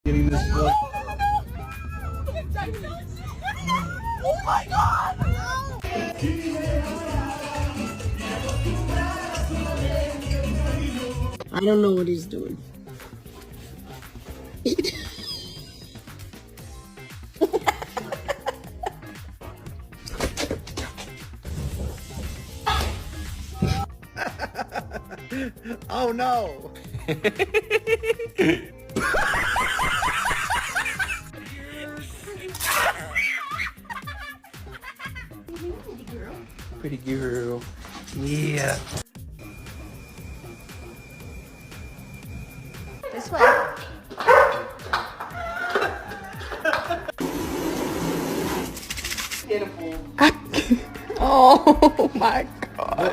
Getting this book. Oh my god! I don't know what he's doing. Oh no! Pretty girl. Yeah. This way.